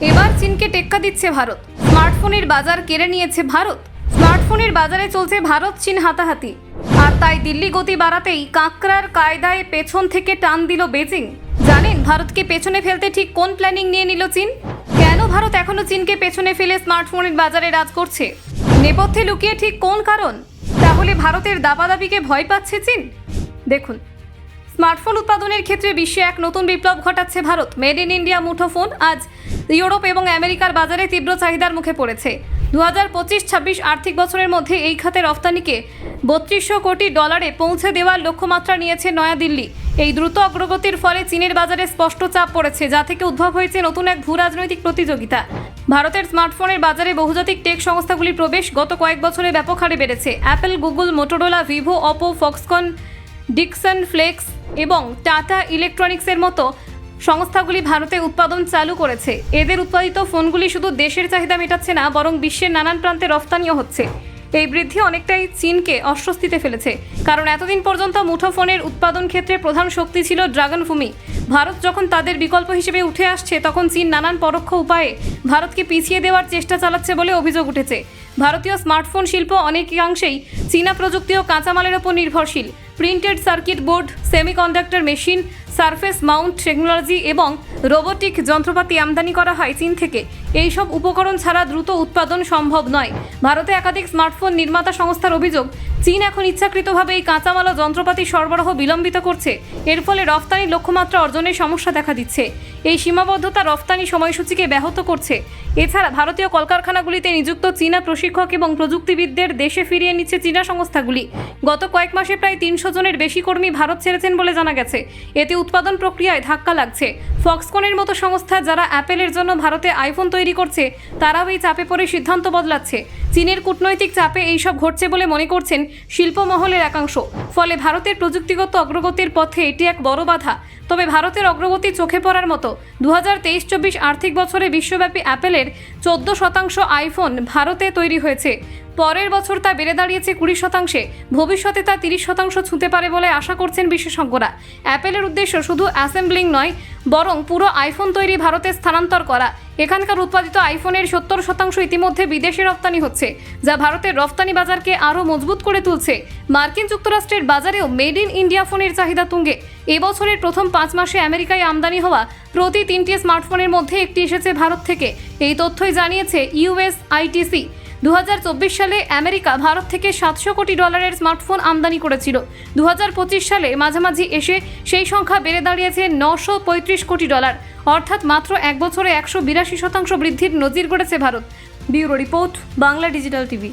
এবার চীনকে টেক্কা দিচ্ছে ভারত। স্মার্টফোনের বাজার কেড়ে নিয়েছে ভারত। স্মার্টফোনের বাজারে চলছে ভারত চীন হাতাহাতি। আর তাই দিল্লি গতি বাড়াতেই কাঁকড়ার কায়দায় পেছন থেকে টান দিল বেজিং। জানেন ভারতকে পেছনে ফেলতে ঠিক কোন প্ল্যানিং নিয়ে নিল চীন? কেন ভারত এখনো চীনকে পেছনে ফেলে স্মার্টফোনের বাজারে রাজ করছে? নেপথ্যে লুকিয়ে ঠিক কোন কারণ? তাহলে ভারতের দাপাদাপিকে ভয় পাচ্ছে চীন? দেখুন, স্মার্টফোন উৎপাদনের ক্ষেত্রে বিশ্বে এক নতুন বিপ্লব ঘটাচ্ছে ভারত। মেড ইন ইন্ডিয়া মুঠোফোন আজ ইউরোপ এবং আমেরিকার বাজারে তীব্র চাহিদার মুখে পড়েছে। 2025-26 আর্থিক বছরের মধ্যে এই খাতে রফতানিকে $3200 কোটি পৌঁছে দেওয়ার লক্ষ্যমাত্রা নিয়েছে নয়াদিল্লি। এই দ্রুত অগ্রগতির ফলে চীনের বাজারে স্পষ্ট চাপ পড়েছে, যা থেকে উদ্ভব হয়েছে নতুন এক ভূরাজনৈতিক প্রতিযোগিতা। ভারতের স্মার্টফোনের বাজারে বহুজাতিক টেক সংস্থাগুলির প্রবেশ গত কয়েক বছরে ব্যাপক হারে বেড়েছে। Apple, Google, Motorola, Vivo, Oppo, Foxconn, Dixon, Flex এবং টাটা ইলেকট্রনিক্সের মতো সংস্থাগুলি ভারতে উৎপাদন চালু করেছে। এদের উৎপাদিত ফোনগুলি শুধু দেশের চাহিদা মেটাচ্ছে না, বরং বিশ্বের নানান প্রান্তে রফতানিও হচ্ছে। এই বৃদ্ধি অনেকটাই চীনকে অস্বস্তিতে ফেলেছে, কারণ এতদিন পর্যন্ত মুঠোফোনের উৎপাদন ক্ষেত্রে প্রধান শক্তি ছিল ড্রাগনভূমি। ভারত যখন তাদের বিকল্প হিসেবে উঠে আসছে, তখন চীন নানান পরোক্ষ উপায়ে ভারতকে পিছিয়ে দেওয়ার চেষ্টা চালাচ্ছে বলে অভিযোগ উঠেছে। ভারতীয় স্মার্টফোন শিল্প অনেকাংশেই চীনা প্রযুক্তি ও কাঁচামালের ওপর নির্ভরশীল। Printed circuit board, semiconductor machine, surface Mount technology এবং রোবোটিক যন্ত্রপাতি আমদানি করা হয় চীন থেকে। এই সব উপকরণ ছাড়া দ্রুত উৎপাদন সম্ভব নয়। ভারতে একাধিক স্মার্টফোন নির্মাতা সংস্থার অভিযোগ, চীন এখন ইচ্ছাকৃতভাবে এই কাঁচামাল ও যন্ত্রপাতি সরবরাহ বিলম্বিত করছে। এর ফলে রফতানির লক্ষ্যমাত্রা অর্জনের সমস্যা দেখা দিচ্ছে। এই সীমাবদ্ধতা রফতানি সময়সূচিকে ব্যাহত করছে। এছাড়া ভারতীয় কলকারখানাগুলিতে নিযুক্ত চীনা প্রশিক্ষক এবং প্রযুক্তিবিদদের দেশে ফিরিয়ে নিচ্ছে চীনা সংস্থাগুলি। গত কয়েক মাসে প্রায় 300 জনের বেশি কর্মী ভারত ছেড়েছেন বলে জানা গেছে। এতে উৎপাদন প্রক্রিয়ায় ধাক্কা লাগছে। ফক্সকনের মতো সংস্থা, যারা অ্যাপেলের জন্য ভারতে আইফোন তৈরি করছে, তারাও এই চাপে পড়ে সিদ্ধান্ত বদলাচ্ছে। চীনের কূটনৈতিক চাপে এইসব ঘটছে বলে মনে করছেন শিল্প মহলের একাংশ। ফলে ভারতের প্রযুক্তিগত অগ্রগতির পথে এটি এক বড় বাধা। তবে ভারতের অগ্রগতি চোখে পড়ার মতো। 2023-24 আর্থিক বছরে বিশ্বব্যাপী অ্যাপেলের 14% আইফোন ভারতে তৈরি হয়েছে। পরের বছর তা বেড়ে দাঁড়িয়েছে 20%। ভবিষ্যতে তা 30% ছুঁতে পারে বলে আশা করছেন বিশেষজ্ঞরা। অ্যাপেলের উদ্দেশ্য শুধু অ্যাসেম্বলিং নয়, বরং পুরো আইফোন তৈরি ভারতে স্থানান্তর করা। এখানকার উৎপাদিত আইফোনের 70% ইতিমধ্যে বিদেশে রপ্তানি হচ্ছে, যা ভারতের রপ্তানি বাজারকে আরও মজবুত করে তুলছে। মার্কিন যুক্তরাষ্ট্রের বাজারেও মেড ইন ইন্ডিয়া ফোনের চাহিদা তুঙ্গে। এবছরের প্রথম 5 মাসে আমেরিকায় আমদানি হওয়া প্রতি 3টি স্মার্টফোনের মধ্যে একটি এসেছে ভারত থেকে। এই তথ্যই জানিয়েছে ইউএসআইটিসি। 2024 সালে আমেরিকা ভারত থেকে $700 কোটি স্মার্টফোন আমদানি করেছিল। 2025 সালে মাঝামাঝি এসে সেই সংখ্যা বেড়ে দাঁড়িয়েছে $935 কোটি। অর্থাৎ মাত্র এক বছরে 182% বৃদ্ধির নজির গড়েছে Bharat. Bureau report, Bangla digital TV.